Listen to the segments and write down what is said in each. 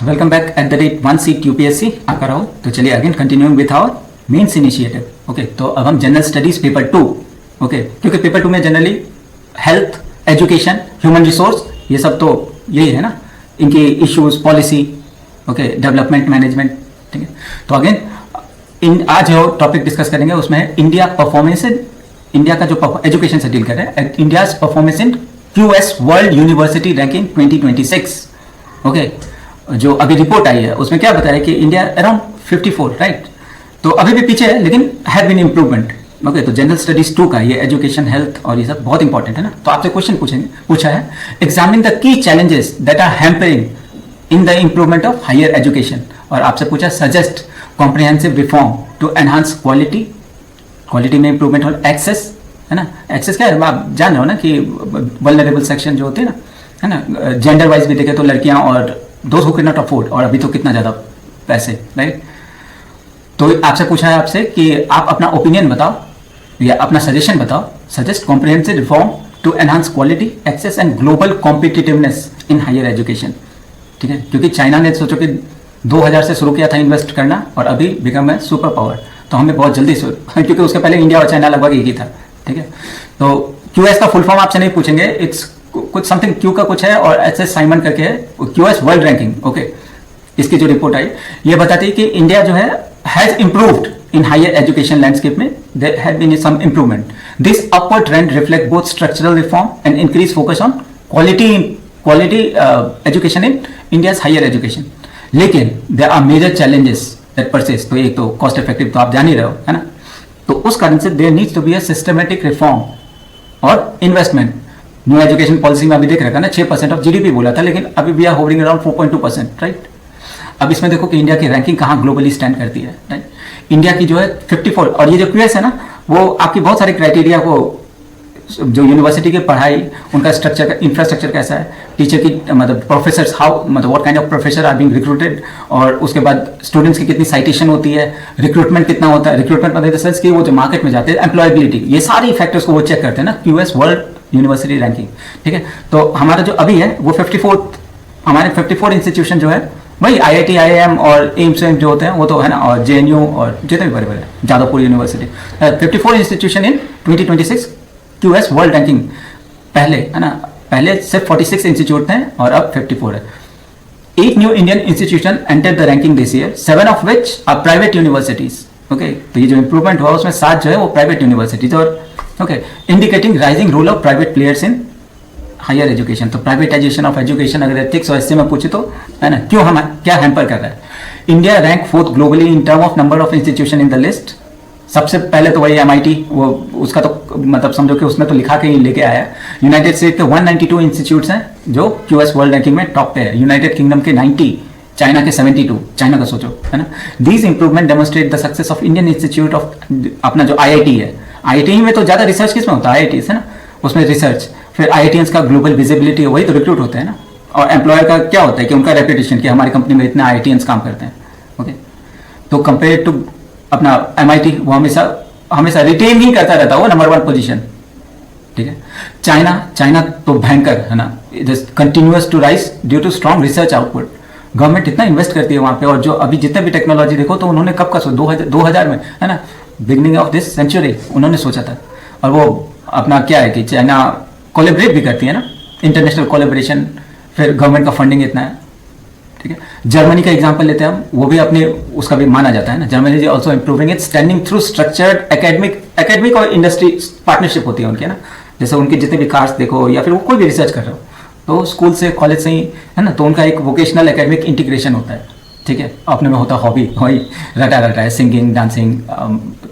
Welcome back at the rate one seat UPSC आकर रहो। तो चलिए again continuing with our mains initiative. Okay, तो अब हम जनरल स्टडीज पेपर 2, ओके, क्योंकि पेपर 2 में generally health, education, human resource, ये सब तो यही है ना, इनके issues, policy, okay, development management, ठीक है। तो अगेन आज जो टॉपिक डिस्कस करेंगे उसमें है इंडिया परफॉर्मेंस इन, इंडिया का जो एजुकेशन से डील कर रहे हैं, India's performance in QS world university ranking 2026। Okay, जो अभी रिपोर्ट आई है उसमें क्या बताया कि इंडिया अराउंड 54, राइट। तो अभी भी पीछे है लेकिन हैव बीन इम्प्रूवमेंट। ओके, तो जनरल स्टडीज 2 का ये एजुकेशन, हेल्थ और ये सब बहुत इंपॉर्टेंट है ना। तो आपसे क्वेश्चन पूछा है, examine the key challenges that are hampering in the improvement of higher education. और आपसे पूछा suggest comprehensive reform to enhance quality, quality में इंप्रूवमेंट और एक्सेस, है ना। एक्सेस क्या है, आप जान रहे हो ना कि वल्नरेबल सेक्शन जो होते हैं ना, है ना, जेंडर वाइज भी देखें तो लड़कियां और दोस्त हु कैन नॉट अफोर्ड, और अभी तो कितना ज़्यादा पैसे, राइट। तो आपसे पूछा है आपसे कि आप अपना ओपिनियन बताओ या अपना सजेशन बताओ, suggest comprehensive reform to enhance quality, access and global competitiveness in higher education, ठीक है। क्योंकि चाइना ने सोचो कि 2000 से शुरू किया था इन्वेस्ट करना और अभी बिकम है सुपर पावर, तो हमें बहुत जल्दी क्योंकि उसके पहले इंडिया और चाइना लगभग एक ही था, ठीक है। तो क्यूएस का फुल फॉर्म आपसे नहीं पूछेंगे, इट्स कुछ समथिंग क्यू का कुछ है और एच एस साइमन करके है, क्यूएस वर्ल्ड रैंकिंग। ओके, इसकी जो रिपोर्ट आई ये बताती है कि इंडिया जो है has improved in higher education landscape में, there have been some improvement. This upward trend reflect both structural reform and increase focus on quality education in India's higher education. लेकिन there are major challenges that persist. तो एक तो cost effective, तो आप जान ही रहे हो, है ना। तो उस कारण से there needs to be a systematic reform और इन्वेस्टमेंट। न्यू एजुकेशन पॉलिसी में अभी देख रखा है ना, 6% ऑफ जीडीपी बोला था, लेकिन अभी we are hovering around 4.2%, right. अब इसमें देखो कि इंडिया की रैंकिंग कहाँ ग्लोबली स्टैंड करती है, राइट। इंडिया की जो है 54, और ये जो क्यूएस है ना वो आपकी बहुत सारे क्राइटेरिया को, जो यूनिवर्सिटी की पढ़ाई, उनका स्ट्रक्चर, इंफ्रास्ट्रक्चर कैसा है, टीचर की मतलब प्रोफेसर हाउ, मतलब what kind of professor are being recruited, और उसके बाद स्टूडेंट्स की कितनी साइटेशन होती है, रिक्रूटमेंट कितना होता है, रिक्रूटमेंट मतलब सेंस कि वो जो मार्केट में जाते हैं, एम्प्लॉयबिलिटी, ये सारी फैक्टर्स को वो चेक करते हैं ना, क्यूएस वर्ल्ड यूनिवर्सिटी रैंकिंग, ठीक है। तो हमारा जो अभी है वो 54, हमारे 54 इंस्टीट्यूशन जो है वही IIT, IIM और एम्स जो होते हैं वो तो है ना, और JNU और जितने भी बड़े बड़े, जादवपुर यूनिवर्सिटी, 54 इंस्टीट्यूशन इन 2026 क्यूएस वर्ल्ड रैंकिंग। पहले है ना, पहले सिर्फ 46 इंस्टीट्यूट थे और अब 54 है। 8 new Indian institution enter the ranking this year, 7 of which are private universities. Okay, तो ये जो इंप्रूवमेंट हुआ उसमें 7 जो है वो प्राइवेट यूनिवर्सिटीज, और okay, indicating rising role of private players in higher education. तो प्राइवेटाइजेशन ऑफ एजुकेशन अगर एथिक्स और इससे में पूछे तो है ना, क्यों हम क्या हैम्पर कर रहा है। India rank 4th globally in term of number of institution in the list. सबसे पहले तो वही MIT, वो उसका तो मतलब समझो कि उसने तो लिखा के ही लेके आया। यूनाइटेड स्टेट के 192 इंस्टीट्यूट्स हैं जो क्यूएस वर्ल्ड रैंकिंग में टॉप पे है, यूनाइटेड किंगडम के 90, चाइना के 72, चाइना का सोचो, है ना। These improvement demonstrate the success of Indian institute of, अपना जो IIT है, IIT में तो ज़्यादा रिसर्च किस में होता है, IIT है ना, उसमें रिसर्च, फिर IITians का ग्लोबल विजिबिलिटी, वही तो रिक्रूट होते हैं ना। और एम्प्लॉयर का क्या होता है कि उनका रेपुटेशन कि हमारी कंपनी में इतने IITians काम करते हैं। ओके, तो कंपेयर टू अपना MIT, वो हमेशा रिटेन ही करता रहता है, वो नंबर 1 पोजीशन, ठीक है। चाइना तो भयंकर है ना, continuous to rise due to strong research output. Government इतना इन्वेस्ट करती है वहाँ पे, और जो अभी जितने भी टेक्नोलॉजी देखो तो उन्होंने कब का 2000 में, है ना, बिगनिंग ऑफ दिस सेंचुरी उन्होंने सोचा था। और वो अपना क्या है कि चाइना कोलेबरेट भी करती है ना, इंटरनेशनल कोलेबरेशन, फिर गवर्नमेंट का फंडिंग इतना है, ठीक है। जर्मनी का एग्जांपल लेते हैं हम, वो भी अपने उसका भी माना जाता है ना, Germany is also improving it standing through structured academic और इंडस्ट्री पार्टनरशिप होती है उनकी, है ना। जैसे उनके जितने भी कार्स देखो या फिर वो कोई भी रिसर्च कर रहे हो तो स्कूल से, कॉलेज से ही, है ना, तो उनका एक वोकेशनल एकेडमिक इंटीग्रेशन होता है, ठीक है। अपने में होता हॉबी, वही रटा है, सिंगिंग, डांसिंग,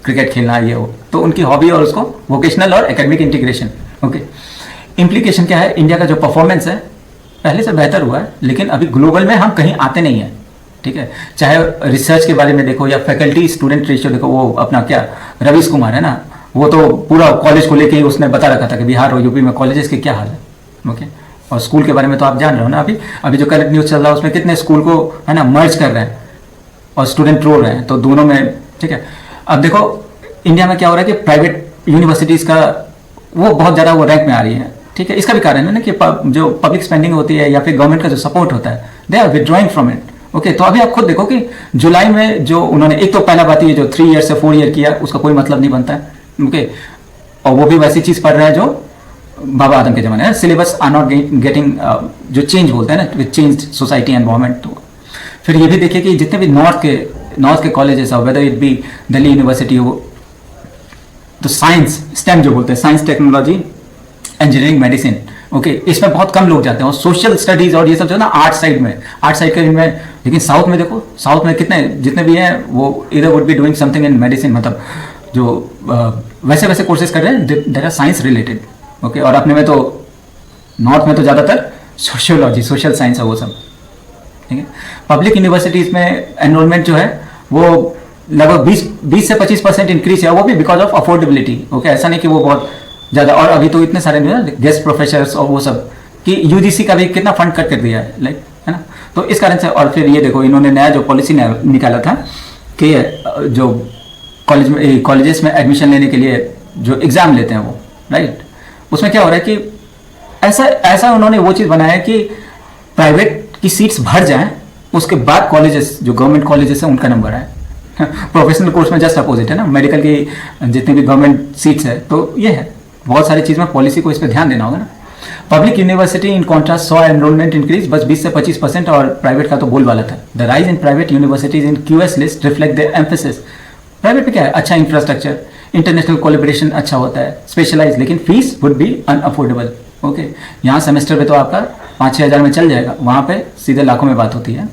क्रिकेट खेलना, ये हो, तो उनकी हॉबी और उसको वोकेशनल और एकेडमिक इंटीग्रेशन। ओके, इम्प्लीकेशन क्या है, इंडिया का जो परफॉर्मेंस है पहले से बेहतर हुआ है, लेकिन अभी ग्लोबल में हम कहीं आते नहीं हैं, ठीक है। चाहे रिसर्च के बारे में देखो या फैकल्टी स्टूडेंट रेशियो देखो, वो अपना क्या रवीश कुमार है ना, वो तो पूरा कॉलेज को लेके ही उसने बता रखा था कि बिहार और यूपी में कॉलेजेस के क्या हाल है। ओके, और स्कूल के बारे में तो आप जान रहे हो ना, अभी जो करंट न्यूज़ चल रहा है उसमें कितने स्कूल को, है ना, मर्ज कर रहे हैं और स्टूडेंट रो रहे हैं, तो दोनों में, ठीक है। अब देखो इंडिया में क्या हो रहा है कि प्राइवेट यूनिवर्सिटीज़ का वो बहुत ज़्यादा वो रैंक में आ रही है, ठीक है। इसका भी कारण है ना कि जो पब्लिक स्पेंडिंग होती है या फिर गवर्नमेंट का जो सपोर्ट होता है, they are withdrawing from it. Okay तो अभी आप खुद देखो कि जुलाई में जो उन्होंने, एक तो पहला बात ये जो 3 ईयर से 4 ईयर किया उसका कोई मतलब नहीं बनता है, ओके और वो भी वैसी चीज पढ़ रहा है जो बाबा आदम के जमाने है। सिलेबस आर नॉट गेटिंग जो चेंज बोलते हैं ना, विद चेंज सोसाइटी एनवायरमेंट। तो फिर ये भी देखिए कि जितने भी नॉर्थ के कॉलेजेस हो, whether it be Delhi university हो, तो साइंस स्टेम जो बोलते हैं, science technology engineering medicine, okay इसमें बहुत कम लोग जाते हैं। और सोशल स्टडीज और ये सब जो है ना आर्ट साइड के इनमें, लेकिन साउथ में देखो, साउथ में कितने जितने भी हैं वो इधर would be doing something in medicine, मतलब जो वैसे कोर्सेज कर रहे हैं that are science related, okay और अपने में तो नॉर्थ में तो ज़्यादातर सोशियोलॉजी, सोशल साइंस है वो सब, ठीक है। पब्लिक यूनिवर्सिटीज़ में एनरोलमेंट जो है वो लगभग 20 से 25% इंक्रीज है, वो भी बिकॉज ऑफ अफोर्डेबिलिटी, ओके ऐसा नहीं कि वो बहुत ज़्यादा। और अभी तो इतने सारे गेस्ट प्रोफेसर्स और वो सब कि यूजीसी का भी कितना फंड कट कर दिया है, लाइक है ना। तो इस कारण से, और फिर ये देखो इन्होंने नया जो पॉलिसी निकाला था कि जो कॉलेजेस में एडमिशन लेने के लिए जो एग्ज़ाम लेते हैं वो, राइट, उसमें क्या हो रहा है कि ऐसा उन्होंने वो चीज़ बनाया है कि प्राइवेट की सीट्स भर जाएं, उसके बाद कॉलेजेस जो गवर्नमेंट कॉलेजेस हैं उनका नंबर आए। प्रोफेशनल कोर्स में जस्ट अपोजिट है ना, मेडिकल की जितनी भी गवर्नमेंट सीट्स है, तो ये है बहुत सारी चीज़ में पॉलिसी को इस पर ध्यान देना होगा ना। Public university in contrast saw enrolment increase बस 20 से 25%, और प्राइवेट का तो बोलबाला था। The rise in private universities in QS list reflect the emphasis. Private में क्या है, अच्छा इंफ्रास्ट्रक्चर, इंटरनेशनल कोलैबोरेशन अच्छा होता है, स्पेशलाइज, लेकिन fees would be unaffordable, okay यहाँ सेमेस्टर पे तो आपका 5-6 हज़ार में चल जाएगा, वहाँ पे सीधे लाखों में बात होती है।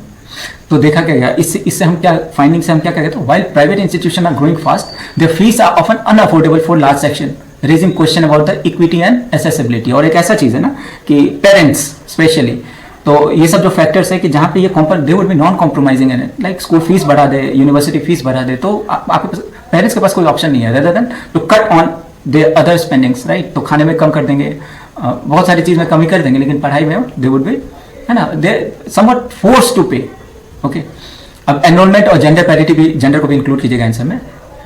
तो देखा क्या गया इससे हम क्या फाइंडिंग से हम क्या कहते हैं, while private institution are growing fast their fees are often unaffordable for large section, raising question about the equity and accessibility. और एक ऐसा चीज़ है ना कि पेरेंट्स स्पेशली, तो ये सब जो फैक्टर्स है कि जहाँ पे ये they would be non compromising in it, like school fees बढ़ा दे, यूनिवर्सिटी फीस बढ़ा दे, तो आपके पेरेंट्स के पास कोई ऑप्शन नहीं है rather than to cut on their other spendings, right. तो खाने में कम कर देंगे, बहुत सारी चीज़ में कमी कर देंगे, लेकिन पढ़ाई में दे वुड बी, है ना, दे समवट फोर्स टू पे, ओके। अब एनरोलमेंट और जेंडर पैरिटी भी, जेंडर को भी इंक्लूड कीजिएगा आंसर में,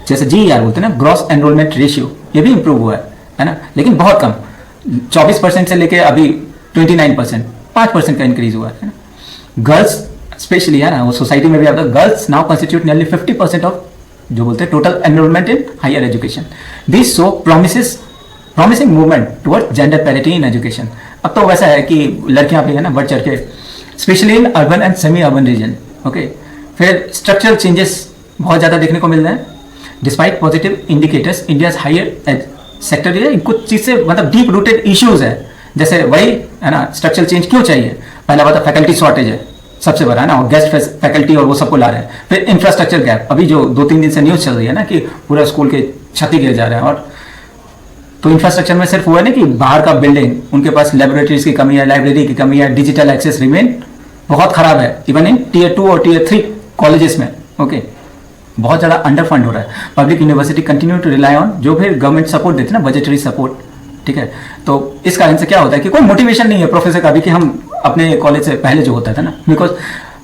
जैसे GER बोलते हैं ना, ग्रॉस एनरोलमेंट रेशियो, ये भी इंप्रूव हुआ है ना, लेकिन बहुत कम, 24% से लेके अभी 29%, 5% का इंक्रीज हुआ है ना। गर्ल्स स्पेशली है ना, वो सोसाइटी में भी आता है, girls now constitute nearly 50% of जो बोलते हैं total enrolment in higher education. This show promising movement toward gender parity in education. अब तो वैसा है कि लड़कियां भी है ना बढ़ चढ़ के, specially in urban and semi urban region, okay. फिर स्ट्रक्चरल चेंजेस बहुत ज़्यादा देखने को मिल रहे हैं। Despite positive indicators, India's higher sector ये कुछ चीज़ से मतलब डीप रूटेड इश्यूज है, जैसे वही है ना, स्ट्रक्चरल चेंज क्यों चाहिए, पहला बात फैकल्टी शॉर्टेज है सबसे बड़ा, है ना, और गेस्ट फैकल्टी और वो सबको ला रहे हैं। फिर इंफ्रास्ट्रक्चर गैप, अभी जो 2-3 दिन से न्यूज़ चल रही है ना कि पूरा स्कूल के छत गिर जा रहे हैं, और तो इंफ्रास्ट्रक्चर में सिर्फ हुआ है ना कि बाहर का बिल्डिंग, उनके पास लेबोरेटरीज की कमी है, लाइब्रेरी की कमी है, डिजिटल एक्सेस रिमेन बहुत खराब है, इवन इन Tier 2 और Tier 3 कॉलेजेस में, ओके बहुत ज़्यादा अंडर फंड हो रहा है। Public university continue to rely on जो भी गवर्नमेंट सपोर्ट देते हैं ना, बजटरी सपोर्ट, ठीक है। तो इस कारण से क्या होता है कि कोई मोटिवेशन नहीं है प्रोफेसर का भी कि हम अपने कॉलेज से पहले जो होता था ना, because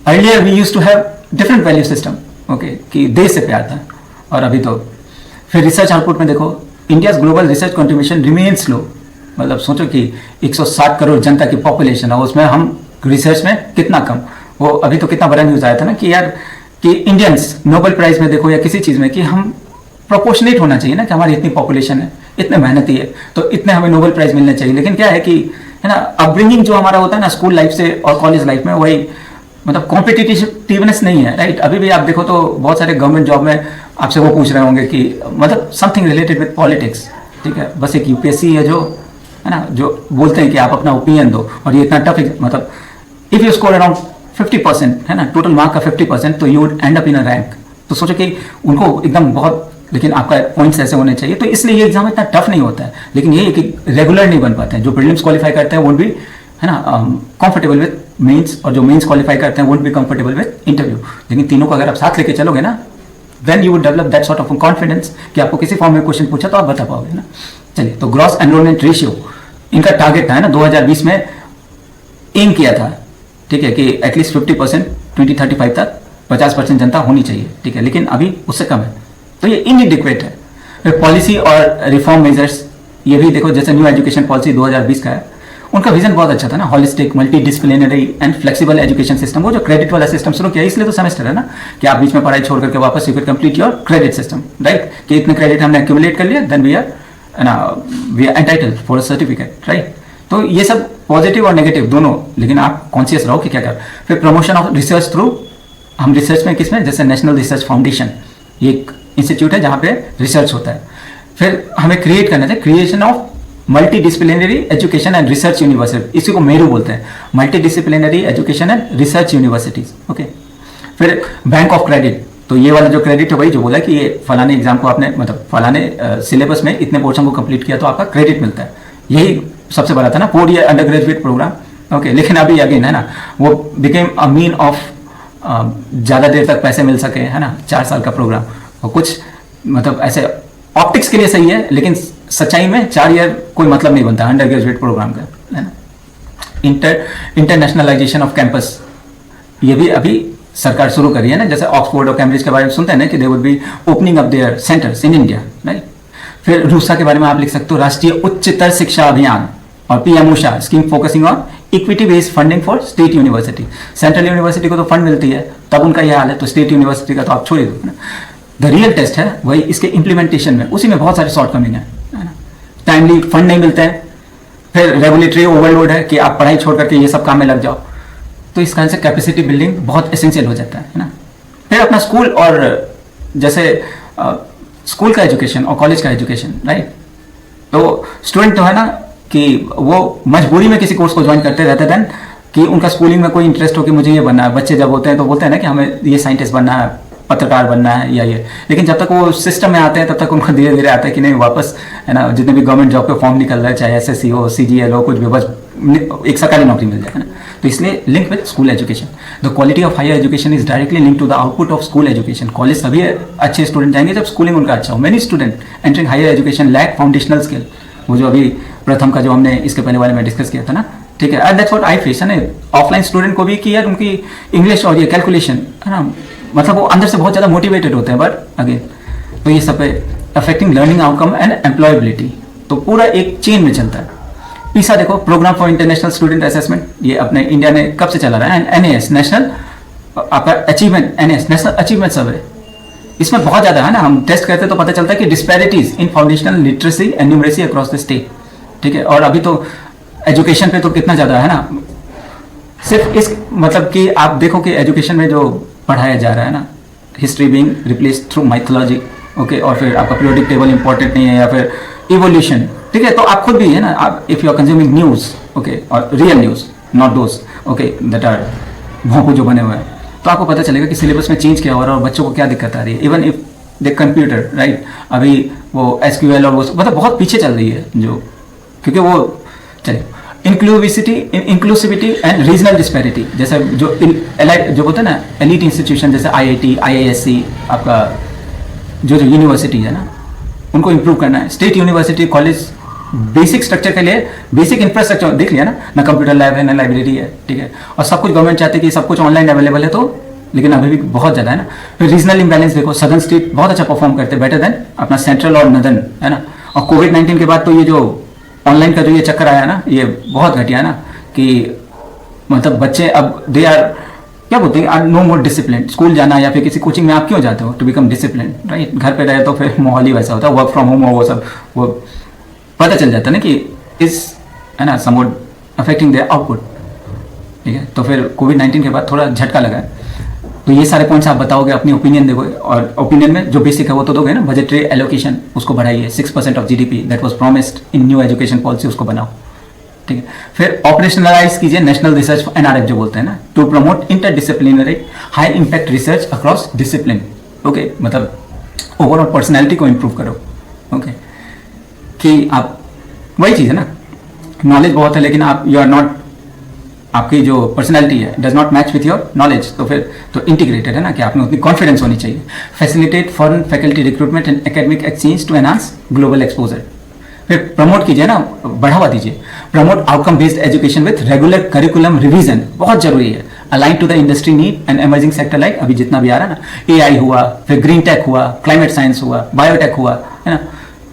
earlier we use to have different value system, okay कि देश से प्यार था, और अभी तो फिर रिसर्च आउटपुट में देखो, India's global research contribution remains low, मतलब सोचो कि 160 करोड़ जनता की पॉपुलेशन है, उसमें हम रिसर्च में कितना कम। वो अभी तो कितना बड़ा न्यूज़ आया था ना कि यार कि इंडियंस नोबेल प्राइज में देखो या किसी चीज़ में कि हम प्रोपोर्शनेट होना चाहिए ना, कि हमारी इतनी पॉपुलेशन है, इतने मेहनती है, तो इतने हमें नोबेल प्राइज मिलना चाहिए। लेकिन क्या है कि है ना, अपब्रिंगिंग जो हमारा होता है ना स्कूल लाइफ से और कॉलेज लाइफ में, वही मतलब कॉम्पिटिटिवनेस नहीं है, राइट। अभी भी आप देखो तो बहुत सारे गवर्नमेंट जॉब में आपसे वो पूछ रहे होंगे कि मतलब समथिंग रिलेटेड विद पॉलिटिक्स, ठीक है। बस एक UPSC है जो है ना, जो बोलते हैं कि आप अपना ओपिनियन दो, और ये इतना टफ, मतलब इफ़ यू स्कोर अराउंड 50% है ना, टोटल मार्क का 50%, तो you would and up in a rank. तो सोचो कि उनको एकदम बहुत, लेकिन आपका पॉइंट्स ऐसे होने चाहिए, तो इसलिए ये एग्जाम इतना टफ नहीं होता है। लेकिन ये कि रेगुलर नहीं बन पाते हैं, जो प्रीलिम्स क्वालिफाई करते हैं वो भी है ना कंफर्टेबल विद मेंस, और जो मेंस क्वालिफाई करते हैं वो भी कंफर्टेबल विद इंटरव्यू। लेकिन तीनों को अगर आप साथ लेके चलोगे ना, then you would develop that sort of confidence कि आपको किसी फॉर्म में क्वेश्चन पूछा तो आप बता पाओगे ना। चलिए, तो ग्रॉस एनरोलमेंट रेशियो इनका टारगेट था है ना 2020 में एम किया था, ठीक है, कि एटलीस्ट 50% 2035 तक 50% जनता होनी चाहिए, ठीक है, लेकिन अभी उससे कम है, तो ये इनएडिक्वेट है। फिर पॉलिसी और रिफॉर्म मेजर्स, ये भी देखो, जैसे न्यू एजुकेशन पॉलिसी 2020 का है, उनका विजन बहुत अच्छा था ना, holistic multi disciplinary and flexible education system. वो जो क्रेडिट वाला सिस्टम शुरू किया, इसलिए तो सेमेस्टर है ना, कि आप बीच में पढ़ाई छोड़ करके वापस you can complete your credit system, right, कि इतने क्रेडिट हमने एक्यूमुलेट कर लिया, then we are entitled for a certificate, right. तो ये सब पॉजिटिव और नेगेटिव दोनों, लेकिन आप कॉन्शियस रहो कि क्या कर। फिर प्रमोशन ऑफ रिसर्च थ्रू, हम रिसर्च में किसमें, जैसे नेशनल रिसर्च फाउंडेशन, ये एक इंस्टीट्यूट है जहाँ पे रिसर्च होता है। फिर हमें क्रिएट करना चाहिए creation of multi disciplinary education and research university, इसी को मेरू बोलते हैं, multi disciplinary education and research universities, okay. फिर बैंक ऑफ क्रेडिट, तो ये वाला जो क्रेडिट है वही जो बोला कि ये फलाने एग्जाम को आपने मतलब फलाने सिलेबस में इतने पोर्शन को कंप्लीट किया तो आपका क्रेडिट मिलता है, यही सबसे बड़ा था ना 4 year under graduate programme, okay. लेकिन अभी अगेन है ना, वो बिकेम अ मीन ऑफ ज़्यादा देर तक पैसे मिल सके, है ना, 4 साल का प्रोग्राम, और कुछ मतलब ऐसे ऑप्टिक्स के लिए सही है, लेकिन सच्चाई में 4 ईयर कोई मतलब नहीं बनता अंडर ग्रेजुएट प्रोग्राम का, है ना। इंटरनेशनलाइजेशन ऑफ कैंपस, ये भी अभी सरकार शुरू करी है ना, जैसे ऑक्सफोर्ड और कैम्ब्रिज के बारे में सुनते हैं ना कि they would be opening up there centres in India, right. फिर रूसा के बारे में आप लिख सकते हो, राष्ट्रीय उच्चतर शिक्षा अभियान, और PM USHA scheme focusing on equity based funding for state university. Central university को तो फंड मिलती है, तब उनका यह हाल है, तो स्टेट यूनिवर्सिटी का तो आप छोड़ ही दो ना। द रियल टेस्ट है वही इसके इम्प्लीमेंटेशन में, उसी में बहुत सारे शॉर्टकमिंग है ना। टाइमली फंड नहीं मिलते हैं, फिर रेगुलेटरी ओवरलोड है कि आप पढ़ाई छोड़ करके ये सब काम में लग जाओ, तो इस कारण से कैपेसिटी बिल्डिंग बहुत एसेंशियल हो जाता है ना। फिर अपना स्कूल और जैसे स्कूल का एजुकेशन और कॉलेज का एजुकेशन, राइट। तो स्टूडेंट तो है ना कि वो मजबूरी में किसी कोर्स को ज्वाइन करते रहते दैन कि उनका स्कूलिंग में कोई इंटरेस्ट हो कि मुझे ये बनना है। बच्चे जब होते हैं तो बोलते हैं ना कि हमें ये साइंटिस्ट बनना है, पत्रकार बनना है या ये, लेकिन जब तक वो सिस्टम में आते हैं तब तक उनको धीरे धीरे आता है कि नहीं वापस, है ना, जितने भी गवर्नमेंट जॉब के फॉर्म निकल रहा है, चाहे एसएससी हो, सीजीएल हो, कुछ भी, बस एक सरकारी नौकरी मिल जाए, है ना। तो इसलिए link with school education, the quality of higher education is directly link to the output of school education. College सभी अच्छे स्टूडेंट जाएंगे जब स्कूलिंग उनका अच्छा हो। Many student entering higher education lack foundational skill, वो जो अभी प्रथम का जो हमने इसके पहले वाले में डिस्कस किया था ना, ठीक है, दैट्स व्हाट आई फेस, है ना। ऑफलाइन स्टूडेंट को भी कि यार उनकी इंग्लिश और ये कैलकुलेशन, है ना, मतलब वो अंदर से बहुत ज़्यादा मोटिवेटेड होते हैं, बट अगेन तो ये सब affecting learning outcome and employability, तो पूरा एक चेन में चलता है। पीसा देखो, programme for international student assessment, ये अपने इंडिया ने कब से चला रहा है, एनएएस नेशनल आपका achievement, NAS national achievement survey, इसमें बहुत ज़्यादा है ना, हम टेस्ट करते तो पता चलता है कि disparities in foundational literacy and numeracy across the state, ठीक है। और अभी तो एजुकेशन पे तो कितना ज़्यादा है ना, सिर्फ इस मतलब कि आप देखो कि एजुकेशन में जो पढ़ाया जा रहा है ना, history being replace through mythology, okay, और फिर आपका पीरियोडिक टेबल इंपॉर्टेंट नहीं है, या फिर इवोल्यूशन, ठीक है। तो आप खुद भी है ना, आप if you are consuming news, okay, और real news, not those, okay, that are भोंपू जो बने हुए हैं, तो आपको पता चलेगा कि सिलेबस में चेंज क्या हो रहा है और बच्चों को क्या दिक्कत आ रही है। Even if they computer, right, अभी वो एसक्यूएल और वो मतलब बहुत पीछे चल रही है, जो क्योंकि वो चले इंक्लूसिविटी एंड रीजनल डिस्पैरिटी, जैसे जो जो बोलते हैं ना एलीट इंस्टीट्यूशन जैसे आईआईटी, आईआईएससी, आपका जो यूनिवर्सिटी है ना, उनको इंप्रूव करना है। State university college basic structure के लिए बेसिक इंफ्रास्ट्रक्चर देख लिया ना कंप्यूटर लैब है, ना लाइब्रेरी है, ठीक है, और सब कुछ गवर्नमेंट चाहती है कि सब कुछ ऑनलाइन अवेलेबल है, तो लेकिन अभी भी बहुत ज़्यादा है ना। फिर रीजनल इंबैलेंस देखो, सदर्न स्टेट बहुत अच्छा परफॉर्म करते हैं, बेटर देन अपना सेंट्रल और नदर्न, है ना। और कोविड-19 के बाद तो ये जो ऑनलाइन का जो ये चक्कर आया ना, ये बहुत घटिया है ना, कि मतलब बच्चे अब दे आर क्या बोलते हैं, are no more discipline. School जाना या फिर किसी कोचिंग में आप क्यों जाते हो, टू बिकम डिसिप्लिन, राइट। घर पे रहे तो फिर माहौल ही वैसा होता है, वर्क फ्रॉम होम हो, वो सब वो पता चल जाता है ना कि इस, है ना, समवट अफेक्टिंग देयर आउटपुट, ठीक है। तो फिर कोविड-19 के बाद थोड़ा झटका लगा है। तो ये सारे पॉइंट्स आप बताओगे, अपनी ओपिनियन दोगे, और ओपिनियन में जो बेसिक है वो तो दोगे ना। बजटरी एलोकेशन उसको बढ़ाइए, 6% of GDP that was promised in new education policy, उसको बनाओ, ठीक है। फिर ऑपरेशनलाइज कीजिए नेशनल रिसर्च, एनआरएफ जो बोलते हैं ना, to promote interdisciplinary high impact research across discipline, okay, मतलब ओवरऑल पर्सनैलिटी को इंप्रूव करो, ओके, कि आप वही चीज़ है ना, नॉलेज बहुत है लेकिन आप यू आर नॉट, आपकी जो पर्सनैलिटी है does not match with your knowledge, तो फिर तो इंटीग्रेटेड है ना, कि आप में उतनी कॉन्फिडेंस होनी चाहिए। Facilitate foreign faculty recruitment and academic exchange to enhance global exposure. फिर प्रमोट कीजिए ना, बढ़ावा दीजिए। Promote outcome based education with regular curriculum revision, बहुत जरूरी है। Align to the industry need and emerging sector, like अभी जितना भी आ रहा है ना, एआई हुआ, फिर ग्रीन टेक हुआ, क्लाइमेट साइंस हुआ, बायोटेक हुआ, है ना,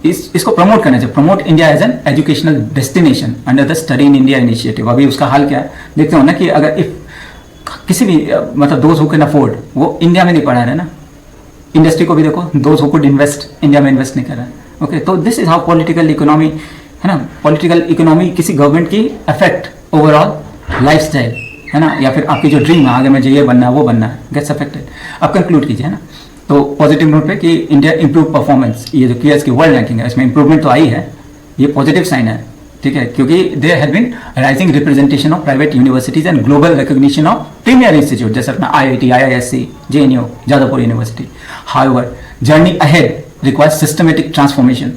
इसको प्रमोट करना चाहिए, promote India as an educational destination under the study in India initiative. अभी उसका हाल क्या है देखते हो ना, कि अगर इफ किसी भी मतलब दोज हु कैन अफोर्ड, वो इंडिया में नहीं पढ़ा रहे ना, इंडस्ट्री को भी देखो, those who could invest India में इन्वेस्ट नहीं कर रहा है। ओके, तो this is how political economy है ना, पॉलिटिकल इकोनॉमी किसी गवर्नमेंट की अफेक्ट ओवरऑल लाइफस्टाइल है ना, या फिर आपकी जो ड्रीम है आगे मुझे ये बनना है वो बनना है, गेट्स अफेक्टेड। अब कंक्लूड कीजिए है ना, तो पॉजिटिव नोट पे कि इंडिया इंप्रूव परफॉर्मेंस, ये जो क्यूएस की वर्ल्ड रैंकिंग है इसमें इंप्रूवमेंट तो आई है, ये पॉजिटिव साइन है, ठीक है, क्योंकि there have been rising representation of private universities and global recognition of premier institute जैसे अपना IIT, IISc, JNU, Jadavpur university. However journey ahead requires systematic transformation,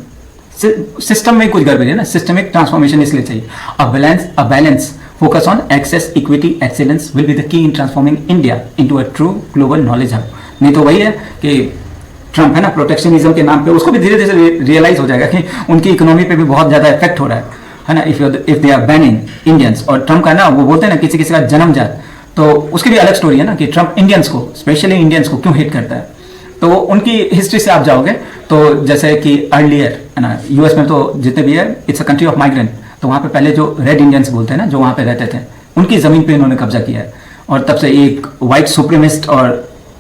system में कुछ गड़बड़ी है ना, सिस्टमिक ट्रांसफॉर्मेशन इसलिए चाहिए। A balance focus on access, equity, excellence will be the key in transforming India into a true global knowledge hub। नहीं तो वही है कि ट्रम्प है ना, प्रोटेक्शनिज्म के नाम पे उसको भी धीरे धीरे रियलाइज हो जाएगा कि उनकी इकोनॉमी पे भी बहुत ज्यादा इफेक्ट हो रहा है ना, if they are banning Indians. और ट्रम्प का ना वो बोलते हैं ना किसी किसी का जन्मजात, तो उसकी भी अलग स्टोरी है ना कि ट्रम्प इंडियंस को, स्पेशली इंडियंस को क्यों हिट करता है। तो उनकी हिस्ट्री से आप जाओगे तो जैसे कि अर्लियर है ना, यूएस में तो जितने भी है it's a country of migrant, तो वहाँ पे पहले जो रेड इंडियंस बोलते हैं ना, जो वहाँ पे रहते थे, उनकी ज़मीन पे इन्होंने कब्जा किया है। और तब से एक वाइट सुप्रीमिस्ट और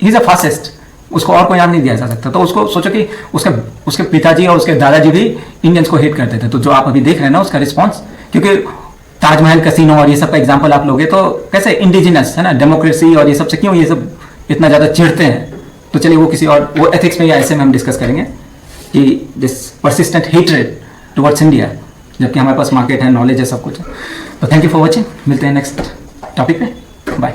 ही इज़ अ फासिस्ट, उसको और कोई नाम नहीं दिया जा सकता। तो उसको सोचो कि उसके पिताजी और उसके दादाजी भी इंडियंस को हेट करते थे। तो जो आप अभी देख रहे हैं ना उसका रिस्पॉन्स, क्योंकि ताजमहल कसिनो और ये सब का एग्जाम्पल आप लोगे तो कैसे इंडिजिनस है ना, डेमोक्रेसी और ये सब से क्यों ये सब इतना ज़्यादा चिढ़ते हैं। तो चलिए वो किसी और वो एथिक्स में या ऐसे में हम डिस्कस करेंगे कि this persistent hatred towards India, जबकि हमारे पास मार्केट है, नॉलेज है, सब कुछ है। तो थैंक यू फॉर वॉचिंग, मिलते हैं नेक्स्ट टॉपिक पे, बाय।